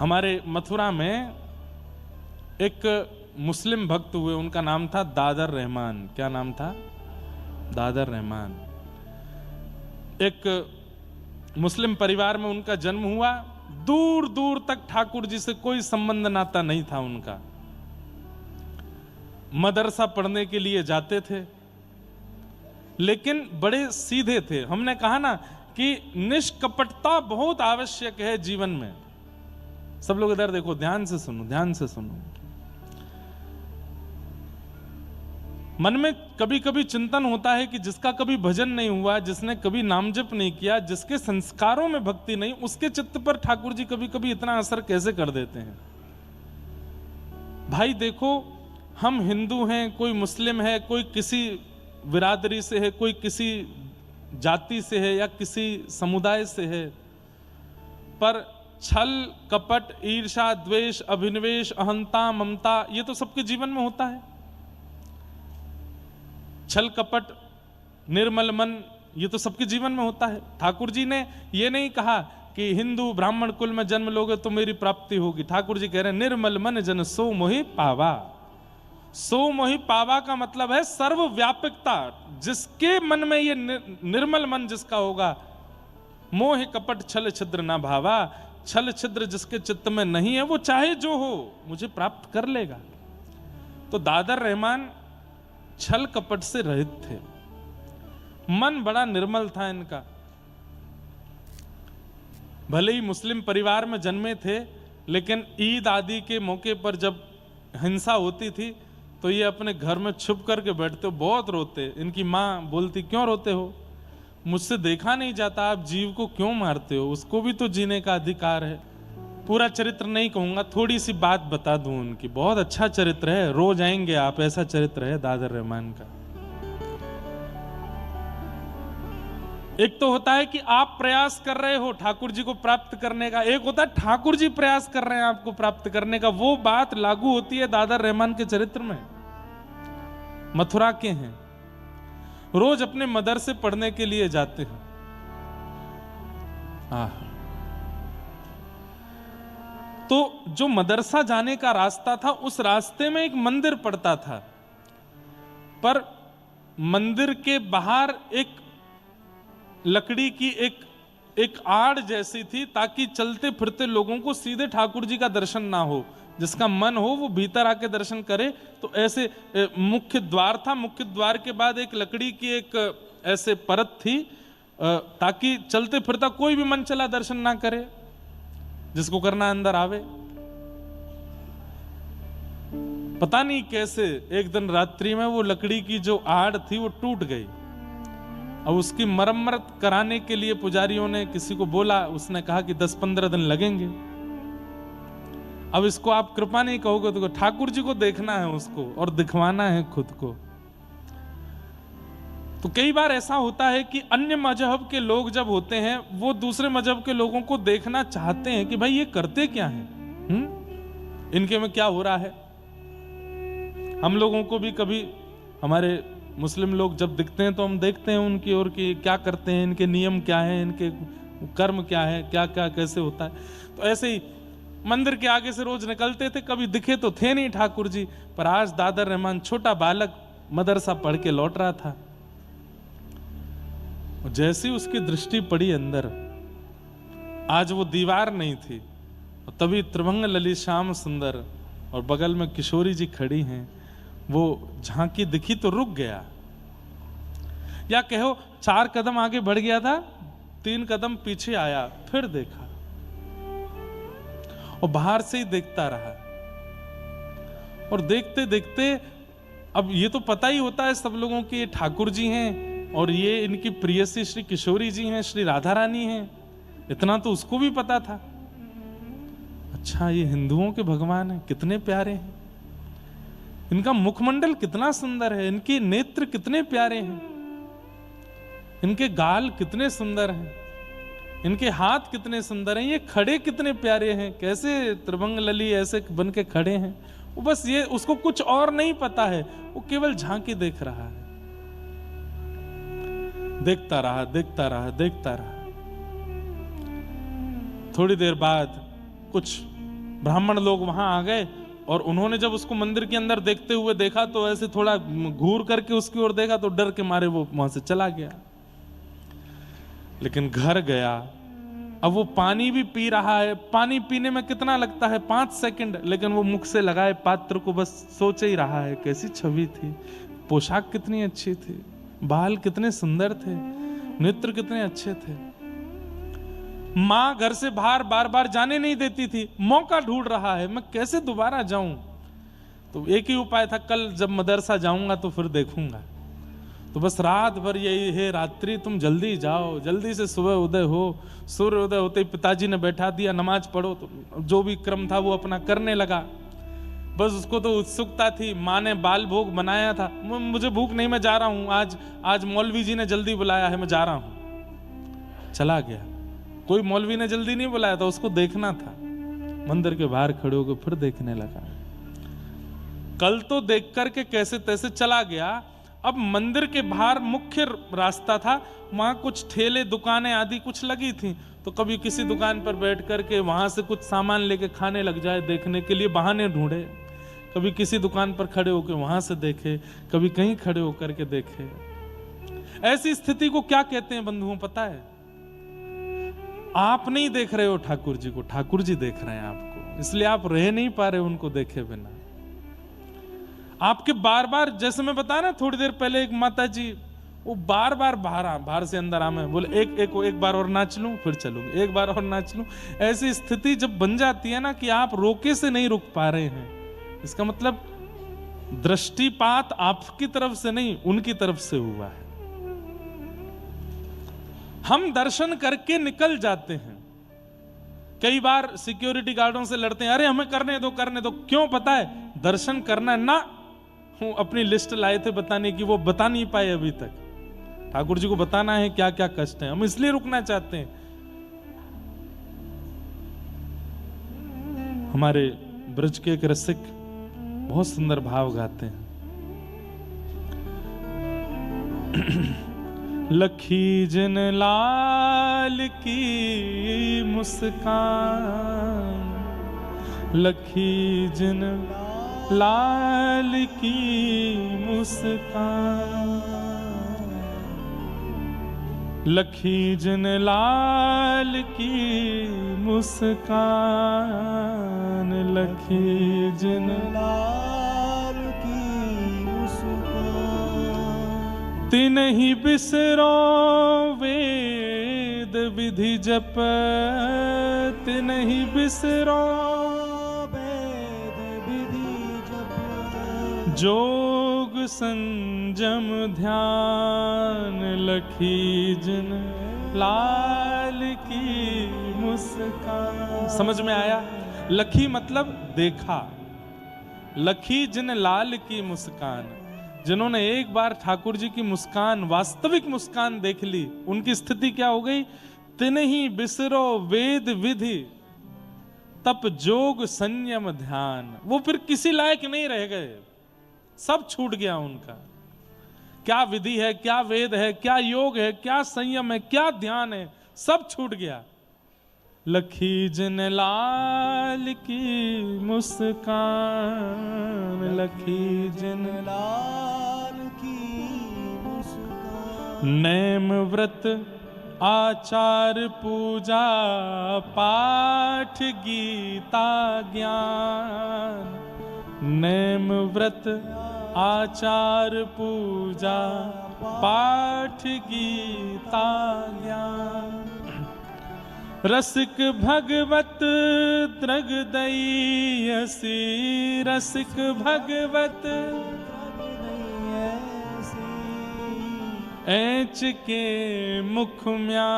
हमारे मथुरा में एक मुस्लिम भक्त हुए, उनका नाम था दादर रहमान। क्या नाम था? दादर रहमान। एक मुस्लिम परिवार में उनका जन्म हुआ। दूर दूर तक ठाकुर जी से कोई संबंध नाता नहीं था उनका। मदरसा पढ़ने के लिए जाते थे, लेकिन बड़े सीधे थे। हमने कहा ना कि निष्कपटता बहुत आवश्यक है जीवन में। सब लोग इधर देखो, ध्यान से सुनो, ध्यान से सुनो। मन में कभी कभी चिंतन होता है कि जिसका कभी भजन नहीं हुआ, जिसने कभी नाम जप नहीं किया, जिसके संस्कारों में भक्ति नहीं, उसके चित्त पर ठाकुर जी कभी कभी इतना असर कैसे कर देते हैं। भाई देखो, हम हिंदू हैं, कोई मुस्लिम है, कोई किसी बिरादरी से है, कोई किसी जाति से है या किसी समुदाय से है, पर छल कपट ईर्षा द्वेष अभिनिवेश अहंता ममता ये तो सबके जीवन में होता है। छल कपट निर्मल मन ये तो सबके जीवन में होता है। ठाकुर जी ने ये नहीं कहा कि हिंदू ब्राह्मण कुल में जन्म लोगे तो मेरी प्राप्ति होगी। ठाकुर जी कह रहे हैं निर्मल मन जन सो मोहि पावा। सो मोहि पावा का मतलब है सर्वव्यापकता। जिसके मन में ये निर्मल मन जिसका होगा, मोह कपट छल छिद्र ना भावा, छल छिद्र जिसके चित्त में नहीं है, वो चाहे जो हो मुझे प्राप्त कर लेगा। तो दादर रहमान छल कपट से रहित थे, मन बड़ा निर्मल था इनका। भले ही मुस्लिम परिवार में जन्मे थे, लेकिन ईद आदि के मौके पर जब हिंसा होती थी तो ये अपने घर में छुप करके बैठते, बहुत रोते। इनकी माँ बोलती क्यों रोते हो, मुझसे देखा नहीं जाता, आप जीव को क्यों मारते हो, उसको भी तो जीने का अधिकार है। पूरा चरित्र नहीं कहूंगा, थोड़ी सी बात बता दूं उनकी। बहुत अच्छा चरित्र है, रोज आएंगे आप, ऐसा चरित्र है दादर रहमान का। एक तो होता है कि आप प्रयास कर रहे हो ठाकुर जी को प्राप्त करने का, एक होता है ठाकुर जी प्रयास कर रहे हैं आपको प्राप्त करने का। वो बात लागू होती है दादर रहमान के चरित्र में। मथुरा के हैं, रोज अपने मदरसे पढ़ने के लिए जाते हैं। तो जो मदरसा जाने का रास्ता था, उस रास्ते में एक मंदिर पड़ता था, पर मंदिर के बाहर एक लकड़ी की एक आड़ जैसी थी, ताकि चलते फिरते लोगों को सीधे ठाकुर जी का दर्शन ना हो। जिसका मन हो वो भीतर आके दर्शन करे। तो ऐसे मुख्य द्वार था, मुख्य द्वार के बाद एक लकड़ी की एक ऐसे परत थी, ताकि चलते फिरता कोई भी मन चला दर्शन ना करे, जिसको करना अंदर आवे। पता नहीं कैसे एक दिन रात्रि में वो लकड़ी की जो आड़ थी वो टूट गई। अब उसकी मरम्मत कराने के लिए पुजारियों ने किसी को बोला, उसने कहा कि 10-15 दिन लगेंगे। अब इसको आप कृपा नहीं कहोगे तो ठाकुर जी को देखना है उसको और दिखवाना है खुद को। तो कई बार ऐसा होता है कि अन्य मजहब के लोग जब होते हैं, वो दूसरे मजहब के लोगों को देखना चाहते हैं कि भाई ये करते क्या हैं, इनके में क्या हो रहा है। हम लोगों को भी कभी हमारे मुस्लिम लोग जब दिखते हैं तो हम देखते हैं उनकी ओर कि क्या करते हैं, इनके नियम क्या है, इनके कर्म क्या है, क्या क्या कैसे होता है। तो ऐसे ही मंदिर के आगे से रोज निकलते थे, कभी दिखे तो थे नहीं ठाकुर जी। पर आज दादर रहमान छोटा बालक मदरसा पढ़ के लौट रहा था। जैसी उसकी दृष्टि पड़ी अंदर, आज वो दीवार नहीं थी, तभी त्रिभंग ललित श्याम सुंदर और बगल में किशोरी जी खड़ी हैं। वो झांकी दिखी तो रुक गया, या कहो 4 कदम आगे बढ़ गया था, 3 कदम पीछे आया, फिर देखा और बाहर से ही देखता रहा। और देखते देखते अब ये तो पता ही होता है सब लोगों की, ये ठाकुर जी हैं और ये इनकी प्रियसी श्री किशोरी जी हैं, श्री राधा रानी हैं। इतना तो उसको भी पता था। अच्छा, ये हिंदुओं के भगवान हैं, कितने प्यारे हैं, इनका मुखमंडल कितना सुंदर है, इनके नेत्र कितने प्यारे हैं, इनके गाल कितने सुंदर हैं, इनके हाथ कितने सुंदर हैं, ये खड़े कितने प्यारे हैं, कैसे त्रिभंग लली ऐसे बन के खड़े हैं। वो बस ये, उसको कुछ और नहीं पता है, वो केवल झांकी देख रहा है। देखता रहा, देखता रहा, देखता रहा। थोड़ी देर बाद कुछ ब्राह्मण लोग वहां आ गए और उन्होंने जब उसको मंदिर के अंदर देखते हुए देखा तो ऐसे थोड़ा घूर करके उसकी ओर देखा तो डर के मारे वो वहां से चला गया। लेकिन घर गया, अब वो पानी भी पी रहा है। पानी पीने में कितना लगता है? 5 सेकंड, लेकिन वो मुख से लगाए पात्र को बस सोच ही रहा है। कैसी छवि थी, पोशाक कितनी अच्छी थी, बाल कितने सुंदर थे, नेत्र कितने अच्छे थे। मां घर से बाहर बार बार जाने नहीं देती थी, मौका ढूंढ रहा है मैं कैसे दोबारा जाऊं। तो एक ही उपाय था, कल जब मदरसा जाऊंगा तो फिर देखूंगा। तो बस रात भर यही है, रात्रि तुम जल्दी जाओ, जल्दी से सुबह उदय हो। सूर्य उदय होते ही पिताजी ने बैठा दिया, नमाज पढ़ो। तो जो भी क्रम था वो अपना करने लगा। बस उसको तो उत्सुकता थी, माँ ने बाल भोग बनाया था, मुझे भूख नहीं, मैं जा रहा हूँ, आज मौलवी जी ने जल्दी बुलाया है, मैं जा रहा हूँ। चला गया। कोई मौलवी ने जल्दी नहीं बुलाया था, उसको देखना था। मंदिर के बाहर खड़े होकर फिर देखने लगा। कल तो देख करके कैसे तैसे चला गया। अब मंदिर के बाहर मुख्य रास्ता था, वहां कुछ ठेले दुकानें आदि कुछ लगी थी। तो कभी किसी दुकान पर बैठ करके वहां से कुछ सामान लेके खाने लग जाए, देखने के लिए बहाने ढूंढे। कभी किसी दुकान पर खड़े होकर वहां से देखे, कभी कहीं खड़े होकर के देखे। ऐसी स्थिति को क्या कहते हैं बंधुओं पता है? आप नहीं देख रहे हो ठाकुर जी को, ठाकुर जी देख रहे हैं आपको, इसलिए आप रह नहीं पा रहे उनको देखे बिना। आपके बार बार, जैसे मैं बताया ना थोड़ी देर पहले, एक माता जी वो बार बार बाहर से अंदर आमे बोले एक बार और नाच लूं फिर चलूंगी, एक बार और नाच लूं। ऐसी स्थिति जब बन जाती है ना कि आप रोके से नहीं रुक पा रहे हैं, इसका मतलब दृष्टिपात आपकी तरफ से नहीं, उनकी तरफ से हुआ है। हम दर्शन करके निकल जाते हैं, कई बार सिक्योरिटी गार्डों से लड़ते हैं, अरे हमें करने दो करने दो। क्यों? पता है दर्शन करना ना। अपनी लिस्ट लाए थे बताने की, वो बता नहीं पाए अभी तक। ठाकुर जी को बताना है क्या क्या कष्ट है, हम इसलिए रुकना चाहते हैं। हमारे ब्रज के एक रसिक बहुत सुंदर भाव गाते हैं। लखी जिन लाल की मुस्कान, लखी जिन लाल की मुस्कान, लखी जिन लाल की मुस्कान, लखी जिन लाल की मुस्कान। तिन्हि बिसरो वेद विधि जप, तिन्हि बिसरो जोग संजम ध्यान, लखी जिन लाल की मुस्कान। समझ में आया? लखी मतलब देखा, लखी जिन लाल की मुस्कान। जिन्होंने एक बार ठाकुर जी की मुस्कान, वास्तविक मुस्कान देख ली, उनकी स्थिति क्या हो गई? तिन्हि बिसरो वेद विधि तप जोग संयम ध्यान। वो फिर किसी लायक नहीं रह गए, सब छूट गया उनका। क्या विधि है, क्या वेद है, क्या योग है, क्या संयम है, क्या ध्यान है, सब छूट गया। लखी जिन लाल की मुस्कान, लखी जिन लाल की मुस्कान। नेम व्रत आचार पूजा पाठ गीता ज्ञान, नेम व्रत आचार पूजा पाठ गीता ज्ञान। रसिक भगवत द्रगदयसी, रसिक भगवत ऐच के मुख म्यान,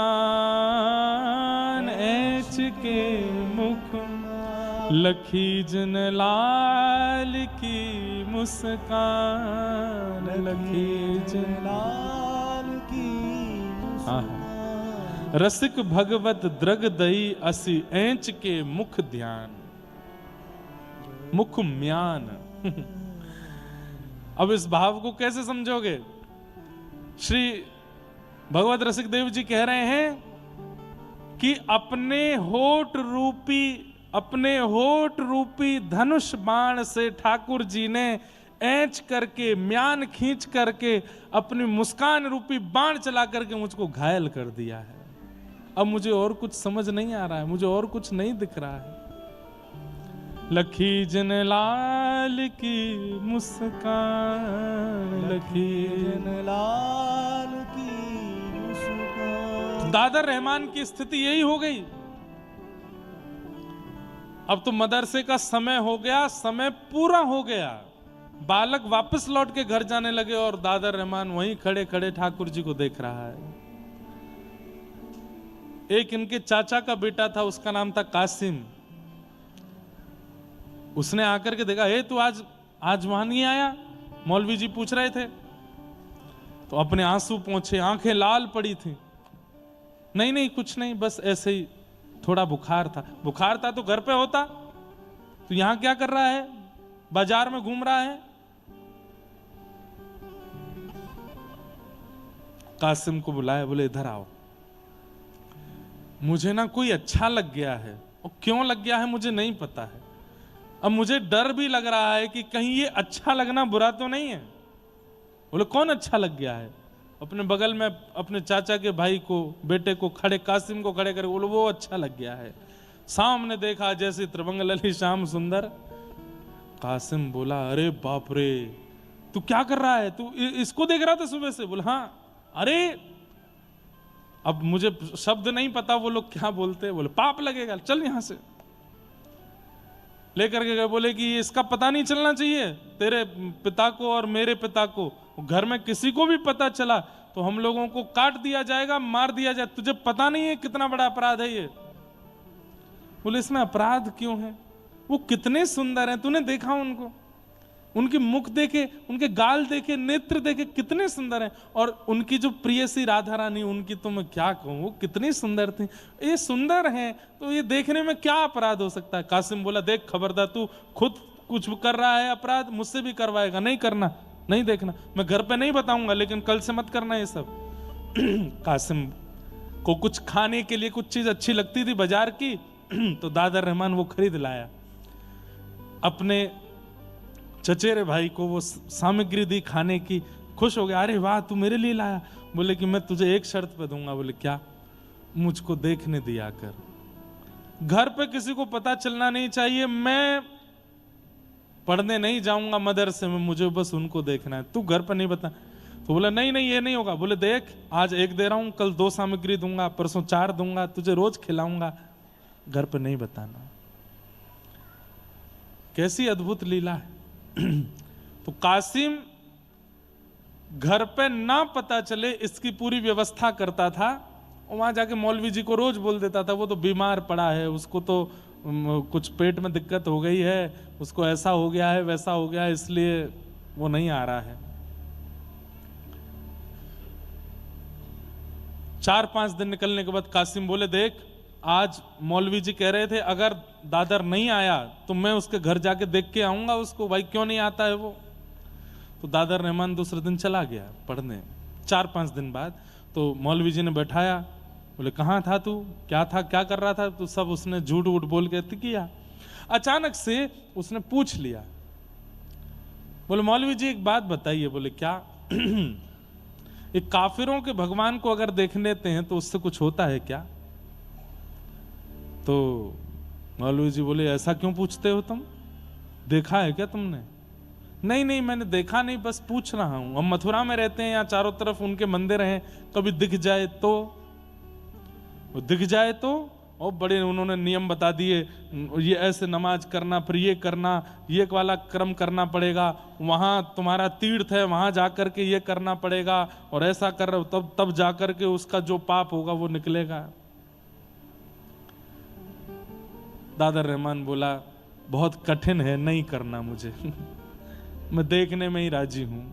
ऐच के मुख। लखी जिन लाल की मुस्कान, लखी जिन लाल की मुस्कान। रसिक भगवत द्रगदई असी ऐंच के मुख ध्यान, मुख म्यान। अब इस भाव को कैसे समझोगे? श्री भगवत रसिक देव जी कह रहे हैं कि अपने होठ रूपी अपने होठ रूपी धनुष बाण से ठाकुर जी ने ऐंच करके, म्यान खींच करके, अपनी मुस्कान रूपी बाण चला करके मुझको घायल कर दिया है। अब मुझे और कुछ समझ नहीं आ रहा है, मुझे और कुछ नहीं दिख रहा है। लखी जन लाल की मुस्कान, लखी जन लाल की मुस्कान। दादर रहमान की स्थिति यही हो गई। अब तो मदरसे का समय हो गया, समय पूरा हो गया, बालक वापस लौट के घर जाने लगे और दादर रहमान वहीं खड़े खड़े ठाकुर जी को देख रहा है। एक इनके चाचा का बेटा था, उसका नाम था कासिम। उसने आकर के देखा, तू आज वहां नहीं आया? मौलवी जी पूछ रहे थे। तो अपने आंसू पोंछे, आंखें लाल पड़ी थी। नहीं कुछ नहीं, बस ऐसे ही थोड़ा बुखार था। बुखार था तो घर पे होता, तो यहां क्या कर रहा है? बाजार में घूम रहा है। कासिम को बुलाया, बोले इधर आओ, मुझे ना कोई अच्छा लग गया है, और क्यों लग गया है मुझे नहीं पता है। अब मुझे डर भी लग रहा है कि कहीं ये अच्छा लगना बुरा तो नहीं है। बोले कौन अच्छा लग गया है? अपने बगल में अपने चाचा के भाई को, बेटे को खड़े, कासिम को खड़े करके बोले वो अच्छा लग गया है। सामने देखा जैसे त्रिभंग लली श्याम सुंदर। कासिम बोला, अरे बाप रे, तू क्या कर रहा है? तू इसको देख रहा था सुबह से? बोला हाँ। अरे अब मुझे शब्द नहीं पता वो लोग क्या बोलते हैं। बोले पाप लगेगा, चल यहां से। लेकर के गए, बोले कि इसका पता नहीं चलना चाहिए तेरे पिता को और मेरे पिता को। घर में किसी को भी पता चला तो हम लोगों को काट दिया जाएगा, मार दिया जाए। तुझे पता नहीं है कितना बड़ा अपराध है ये? बोले इसमें अपराध क्यों है? वो कितने सुंदर हैं, तूने देखा उनको? उनके मुख देखे, उनके गाल देखे, नेत्र देखे, कितने सुंदर हैं। और उनकी जो प्रियसी राधा रानी, उनकी तो मैं क्या कहूं, वो कितनी सुंदर थी। ये सुंदर हैं तो ये देखने में क्या अपराध हो सकता है? कासिम बोला, देख खबरदार, तू खुद कुछ कर रहा है अपराध, मुझसे भी करवाएगा। नहीं करना, नहीं देखना, मैं घर पे नहीं बताऊंगा, लेकिन कल से मत करना ये सब। कासिम को कुछ खाने के लिए कुछ चीज अच्छी लगती थी बाजार की, तो दादर रहमान वो खरीद लाया। अपने चचेरे भाई को वो सामग्री दी खाने की, खुश हो गया। अरे वाह, तू मेरे लिए लाया? बोले कि मैं तुझे एक शर्त पे दूंगा। बोले क्या? मुझको देखने दिया कर, घर पे किसी को पता चलना नहीं चाहिए। मैं पढ़ने नहीं जाऊंगा मदरसे में, मुझे बस उनको देखना है, तू घर पे नहीं बता। तो बोला नहीं ये नहीं होगा। बोले देख, आज 1 दे रहा हूं, कल 2 सामग्री दूंगा, परसों 4 दूंगा, तुझे रोज खिलाऊंगा, घर पे नहीं बताना। कैसी अद्भुत लीला है। तो कासिम घर पे ना पता चले इसकी पूरी व्यवस्था करता था। वहां जाके मौलवी जी को रोज बोल देता था, वो तो बीमार पड़ा है, उसको तो कुछ पेट में दिक्कत हो गई है, उसको ऐसा हो गया है, वैसा हो गया है, इसलिए वो नहीं आ रहा है। 4-5 दिन निकलने के बाद कासिम बोले, देख आज मौलवी जी कह रहे थे अगर दादर नहीं आया तो मैं उसके घर जाके देख के आऊंगा उसको, भाई क्यों नहीं आता है वो। तो दादर रहमान दूसरे दिन चला गया पढ़ने। 4-5 दिन बाद तो मौलवी जी ने बैठाया, बोले कहाँ था तू, क्या था, क्या कर रहा था? तो सब उसने झूठ वूठ बोल के किया। अचानक से उसने पूछ लिया, बोले मौलवी जी एक बात बताइए। बोले क्या? एक काफिरों के भगवान को अगर देख लेते हैं तो उससे कुछ होता है क्या? तो मौलवी जी बोले ऐसा क्यों पूछते हो तुम, देखा है क्या तुमने? नहीं मैंने देखा नहीं, बस पूछ रहा हूं। हम मथुरा में रहते हैं, यहाँ चारों तरफ उनके मंदिर हैं, कभी दिख जाए तो, वो दिख जाए तो। और बड़े उन्होंने नियम बता दिए, ये ऐसे नमाज करना, फिर ये करना, ये वाला क्रम करना पड़ेगा, वहां तुम्हारा तीर्थ है वहां जाकर के ये करना पड़ेगा, और ऐसा कर रहे हो तब जाकर के उसका जो पाप होगा वो निकलेगा। दादर रहमान बोला बहुत कठिन है, नहीं करना मुझे। मैं देखने में ही राजी हूं,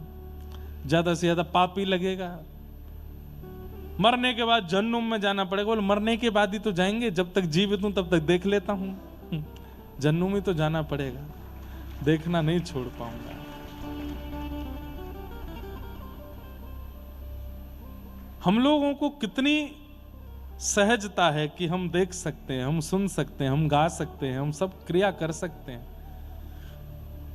ज्यादा से ज्यादा पाप ही लगेगा, मरने के बाद जहन्नुम में जाना पड़ेगा। बोले मरने के बाद ही तो जाएंगे, जब तक जीवित हूं तब तक देख लेता हूं, जहन्नुम ही तो जाना पड़ेगा, देखना नहीं छोड़ पाऊंगा। हम लोगों को कितनी सहजता है कि हम देख सकते हैं, हम सुन सकते हैं, हम गा सकते हैं, हम सब क्रिया कर सकते हैं।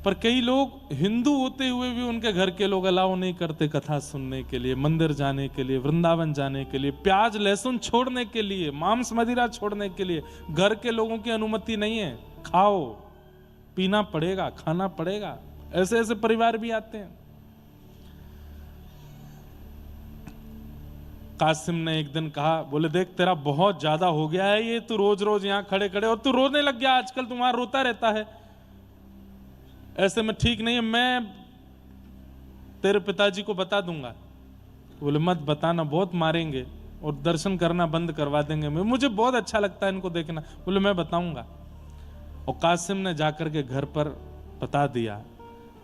पर कई लोग हिंदू होते हुए भी उनके घर के लोग अलाउ नहीं करते कथा सुनने के लिए, मंदिर जाने के लिए, वृंदावन जाने के लिए, प्याज लहसुन छोड़ने के लिए, मांस मदिरा छोड़ने के लिए घर के लोगों की अनुमति नहीं है। खाओ, पीना पड़ेगा, खाना पड़ेगा। ऐसे ऐसे परिवार भी आते हैं। कासिम ने एक दिन कहा, बोले देख तेरा बहुत ज्यादा हो गया है ये, तू रोज रोज यहाँ खड़े खड़े और तू रोने लग गया आजकल, तू वहां रोता रहता है, ऐसे में ठीक नहीं है, मैं तेरे पिताजी को बता दूंगा। बोले मत बताना, बहुत मारेंगे और दर्शन करना बंद करवा देंगे, मुझे बहुत अच्छा लगता है इनको देखना। बोले मैं बताऊंगा। और कासिम ने जाकर के घर पर बता दिया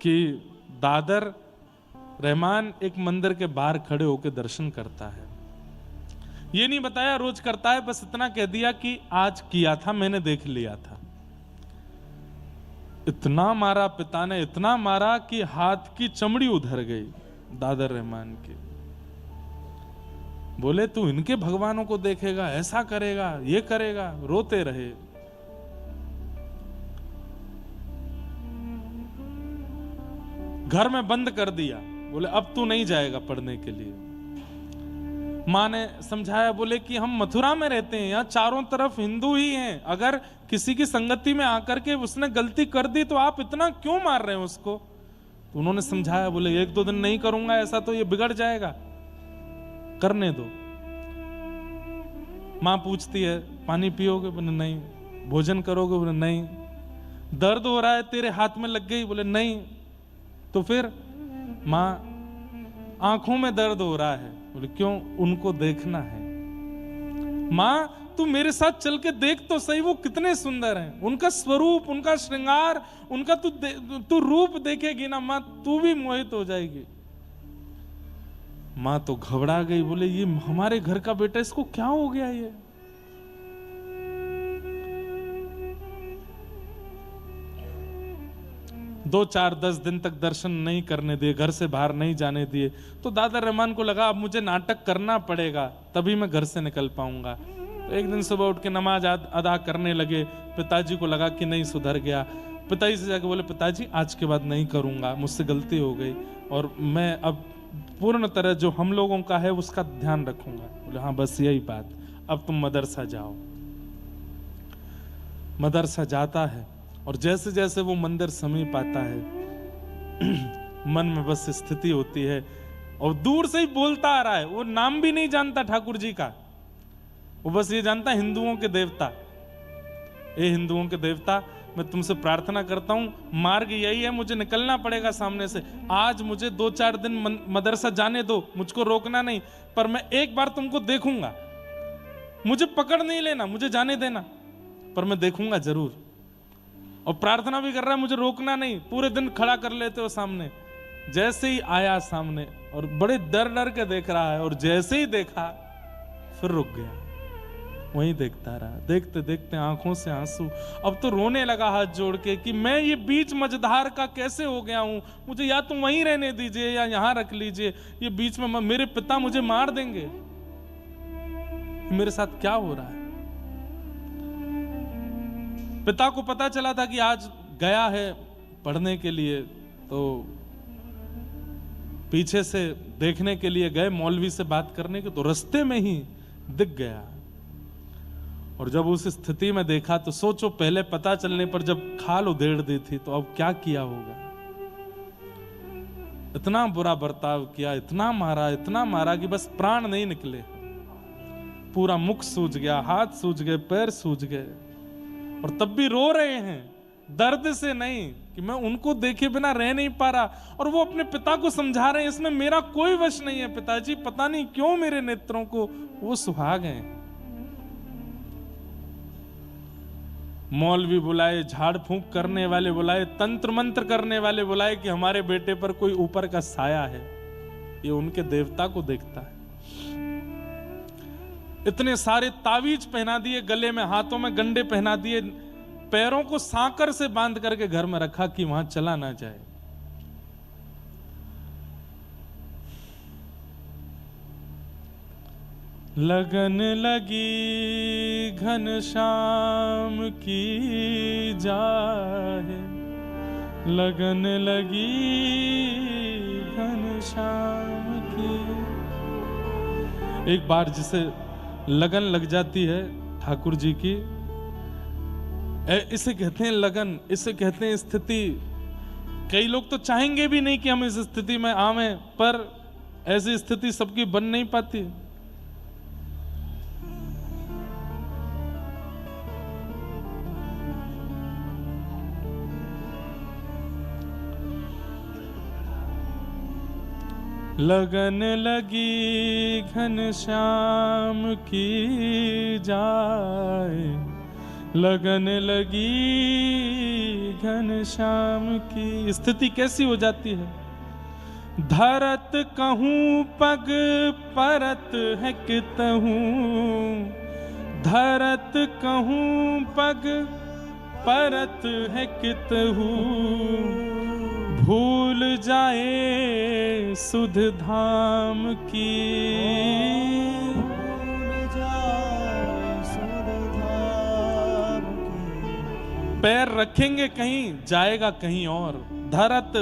कि दादर रहमान एक मंदिर के बाहर खड़े होकर दर्शन करता है। ये नहीं बताया रोज करता है, बस इतना कह दिया कि आज किया था, मैंने देख लिया था। इतना मारा पिता ने, इतना मारा कि हाथ की चमड़ी उधर गई दादर रहमान की। बोले तू इनके भगवानों को देखेगा, ऐसा करेगा, ये करेगा, रोते रहे। घर में बंद कर दिया। बोले अब तू नहीं जाएगा पढ़ने के लिए। माँ ने समझाया, बोले कि हम मथुरा में रहते हैं, यहाँ चारों तरफ हिंदू ही हैं, अगर किसी की संगति में आकर के उसने गलती कर दी तो आप इतना क्यों मार रहे हैं उसको। तो उन्होंने समझाया, बोले एक दो दिन नहीं करूंगा ऐसा तो ये बिगड़ जाएगा, करने दो। माँ पूछती है पानी पियोगे? बोले नहीं। भोजन करोगे? बोले नहीं। दर्द हो रहा है तेरे हाथ में लग गई? बोले नहीं। तो फिर? माँ आंखों में दर्द हो रहा है। बोले क्यों? उनको देखना है। माँ तू मेरे साथ चल के देख तो सही, वो कितने सुंदर हैं, उनका स्वरूप, उनका श्रृंगार, उनका तू रूप देखेगी ना माँ, तू भी मोहित हो जाएगी। माँ तो घबरा गई। बोले ये हमारे घर का बेटा, इसको क्या हो गया ये? दो चार 10 दिन तक दर्शन नहीं करने दिए, घर से बाहर नहीं जाने दिए। तो दादा रहमान को लगा अब मुझे नाटक करना पड़ेगा, तभी मैं घर से निकल पाऊंगा। तो एक दिन सुबह उठ के नमाज अदा करने लगे। पिताजी को लगा कि नहीं सुधर गया। पिताजी से जाके बोले पिताजी आज के बाद नहीं करूंगा, मुझसे गलती हो गई और मैं अब पूर्ण तरह जो हम लोगों का है उसका ध्यान रखूंगा। बोले हाँ बस यही बात, अब तुम मदरसा जाओ। मदरसा जाता है और जैसे जैसे वो मंदिर समीप आता है मन में बस स्थिति होती है और दूर से ही बोलता आ रहा है। वो नाम भी नहीं जानता ठाकुर जी का, वो बस ये जानता हिंदुओं के देवता। ए हिंदुओं के देवता, मैं तुमसे प्रार्थना करता हूं, मार्ग यही है, मुझे निकलना पड़ेगा सामने से। आज मुझे 2-4 दिन मदरसा जाने दो, मुझको रोकना नहीं, पर मैं एक बार तुमको देखूंगा। मुझे पकड़ नहीं लेना, मुझे जाने देना, पर मैं देखूंगा जरूर। और प्रार्थना भी कर रहा है, मुझे रोकना नहीं। पूरे दिन खड़ा कर लेते हो सामने। जैसे ही आया सामने और बड़े डर डर के देख रहा है, और जैसे ही देखा फिर रुक गया, वहीं देखता रहा। देखते देखते आंखों से आंसू, अब तो रोने लगा हाथ जोड़ के कि मैं ये बीच मझधार का कैसे हो गया हूं, मुझे या तो वहीं रहने दीजिए या यहां रख लीजिए, ये बीच में मेरे पिता मुझे मार देंगे, मेरे साथ क्या हो रहा है। पिता को पता चला था कि आज गया है पढ़ने के लिए, तो पीछे से देखने के लिए गए मौलवी से बात करने के, तो रास्ते में ही दिख गया। और जब उस स्थिति में देखा तो सोचो, पहले पता चलने पर जब खाल उधेड़ दी थी तो अब क्या किया होगा। इतना बुरा बर्ताव किया, इतना मारा कि बस प्राण नहीं निकले। पूरा मुख सूज गया, हाथ सूज गए, पैर सूज गए, और तब भी रो रहे हैं दर्द से नहीं कि मैं उनको देखे बिना रह नहीं पा रहा। और वो अपने पिता को समझा रहे हैं इसमें मेरा कोई वश नहीं है पिताजी, पता नहीं क्यों मेरे नेत्रों को वो सुहा गए। मौलवी बुलाए, झाड़ फूंक करने वाले बुलाए, तंत्र मंत्र करने वाले बुलाए कि हमारे बेटे पर कोई ऊपर का साया है, ये उनके देवता को देखता है। इतने सारे तावीज पहना दिए, गले में हाथों में गंडे पहना दिए, पैरों को सांकर से बांध करके घर में रखा कि वहां चला ना जाए। लगन लगी घनश्याम की जाए, लगन लगी घनश्याम की। एक बार जिसे लगन लग जाती है ठाकुर जी की, इसे कहते हैं लगन, इसे कहते हैं स्थिति। कई लोग तो चाहेंगे भी नहीं कि हम इस स्थिति में आवें, पर ऐसी स्थिति सबकी बन नहीं पाती। लगन लगी घनश्याम की जाए, लगन लगी घनश्याम की। स्थिति कैसी हो जाती है? धरत कहूँ पग परत है कितहूँ, धरत कहूँ पग परत है कितहूँ, भूल जाए सुध धाम की। पैर रखेंगे कहीं, जाएगा कहीं और। धरत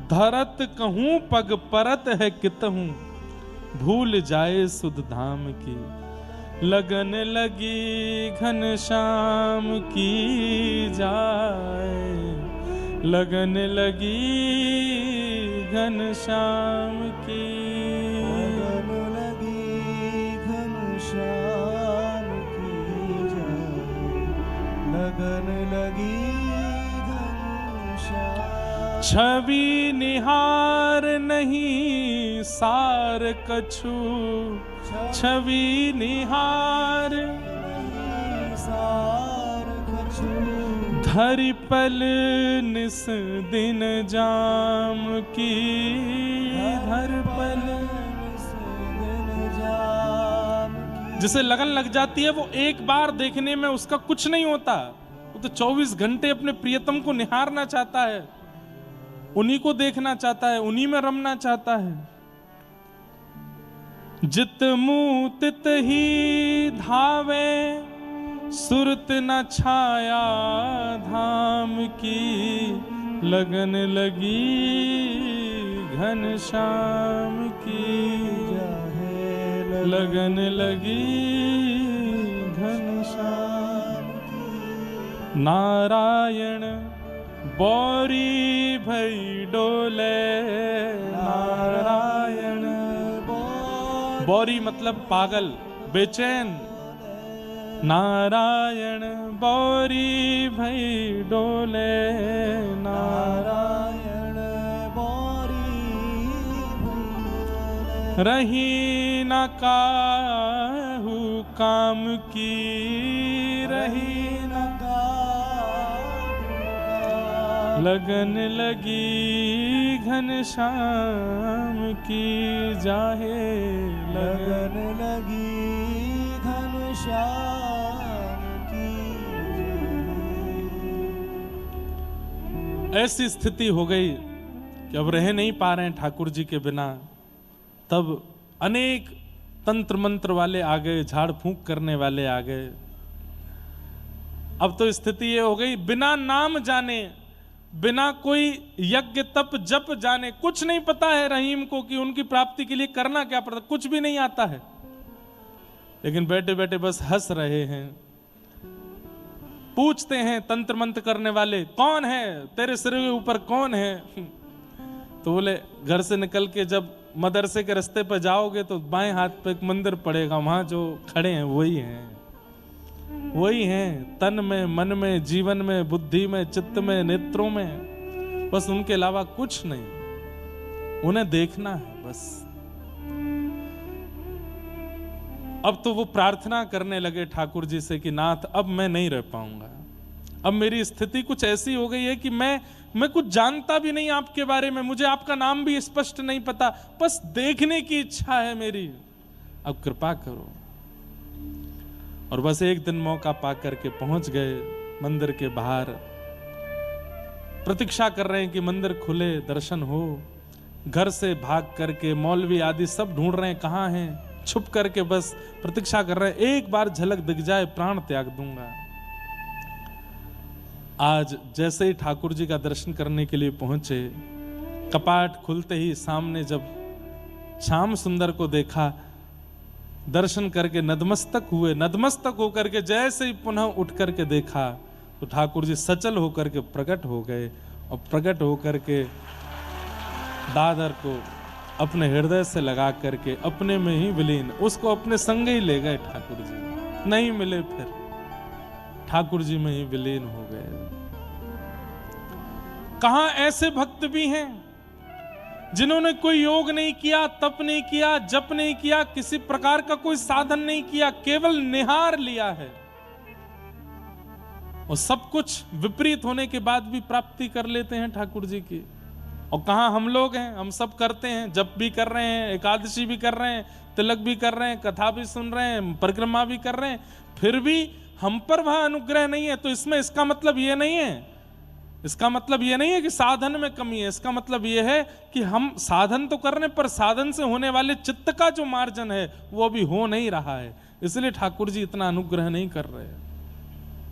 धरत कहूँ पग परत है कितहूँ, भूल जाए सुध धाम की। लगन लगी घनश्याम की जाए, लगन लगी घनश्याम की। लगन लगी घनश्याम की जाए, लगन लगी घनश्याम। छवि निहार नहीं सार कछु, छवि निहार नहीं सार कछु, धरि पल निस दिन जाम की। धर पल निस दिन जाम की। जिसे लगन लग जाती है वो एक बार देखने में उसका कुछ नहीं होता, वो तो 24 घंटे अपने प्रियतम को निहारना चाहता है, उन्हीं को देखना चाहता है, उन्हीं में रमना चाहता है। जित मुँह तित ही धावे, सुरत न छाया धाम की। लगन लगी घनश्याम की जाए, लगन लगी घनश्याम की। नारायण बौरी भई डोले, नारायण बौरी मतलब पागल, बेचैन। नारायण बौरी भई डोले, नारायण बौरी भई रही न काहू काम की, रही न लगन लगी घनश्याम की जाहे, लगन लगी घनश्याम की। ऐसी स्थिति हो गई कि अब रह नहीं पा रहे हैं ठाकुर जी के बिना। तब अनेक तंत्र मंत्र वाले आ गए, झाड़ फूंक करने वाले आ गए। अब तो स्थिति ये हो गई, बिना नाम जाने, बिना कोई यज्ञ तप जप जाने, कुछ नहीं पता है रहीम को कि उनकी प्राप्ति के लिए करना क्या पड़ता, कुछ भी नहीं आता है। लेकिन बैठे बैठे बस हंस रहे हैं। पूछते हैं तंत्र मंत्र करने वाले, कौन है तेरे सिर के ऊपर, कौन है? तो बोले घर से निकल के जब मदरसे के रास्ते पर जाओगे तो बाएं हाथ पे एक मंदिर पड़ेगा, वहां जो खड़े हैं वही हैं, वही हैं। तन में, मन में, जीवन में, बुद्धि में, चित्त में, नेत्रों में, बस उनके अलावा कुछ नहीं। उन्हें देखना है बस। अब तो वो प्रार्थना करने लगे ठाकुर जी से कि नाथ अब मैं नहीं रह पाऊंगा, अब मेरी स्थिति कुछ ऐसी हो गई है कि मैं कुछ जानता भी नहीं आपके बारे में, मुझे आपका नाम भी स्पष्ट नहीं पता, बस देखने की इच्छा है मेरी, अब कृपा करो। और बस एक दिन मौका पा करके पहुंच गए मंदिर के बाहर। प्रतीक्षा कर रहे हैं कि मंदिर खुले, दर्शन हो। घर से भाग करके मौलवी आदि सब ढूंढ रहे हैं कहाँ हैं, छुप करके बस प्रतीक्षा कर रहे हैं, एक बार झलक दिख जाए प्राण त्याग दूंगा। आज जैसे ही ठाकुर जी का दर्शन करने के लिए पहुंचे, कपाट खुलते ही सामने जब श्याम सुंदर को देखा, दर्शन करके नतमस्तक हुए। नतमस्तक होकर के जैसे ही पुनः उठ करके देखा तो ठाकुर जी सचल होकर के प्रकट हो गए और प्रकट होकर के दादर को अपने हृदय से लगा करके अपने में ही विलीन, उसको अपने संग ही ले गए ठाकुर जी। नहीं मिले फिर, ठाकुर जी में ही विलीन हो गए। कहां ऐसे भक्त भी हैं जिन्होंने कोई योग नहीं किया, तप नहीं किया, जप नहीं किया, किसी प्रकार का कोई साधन नहीं किया, केवल निहार लिया है और सब कुछ विपरीत होने के बाद भी प्राप्ति कर लेते हैं ठाकुर जी की। और कहां हम लोग हैं, हम सब करते हैं, जप भी कर रहे हैं, एकादशी भी कर रहे हैं, तिलक भी कर रहे हैं, कथा भी सुन रहे हैं, परिक्रमा भी कर रहे हैं, फिर भी हम पर वह अनुग्रह नहीं है। तो इसमें इसका मतलब ये नहीं है, इसका मतलब ये नहीं है कि साधन में कमी है, इसका मतलब ये है कि हम साधन तो कर रहे हैं पर साधन से होने वाले चित्त का जो मार्जन है वो अभी हो नहीं रहा है, इसलिए ठाकुर जी इतना अनुग्रह नहीं कर रहे हैं।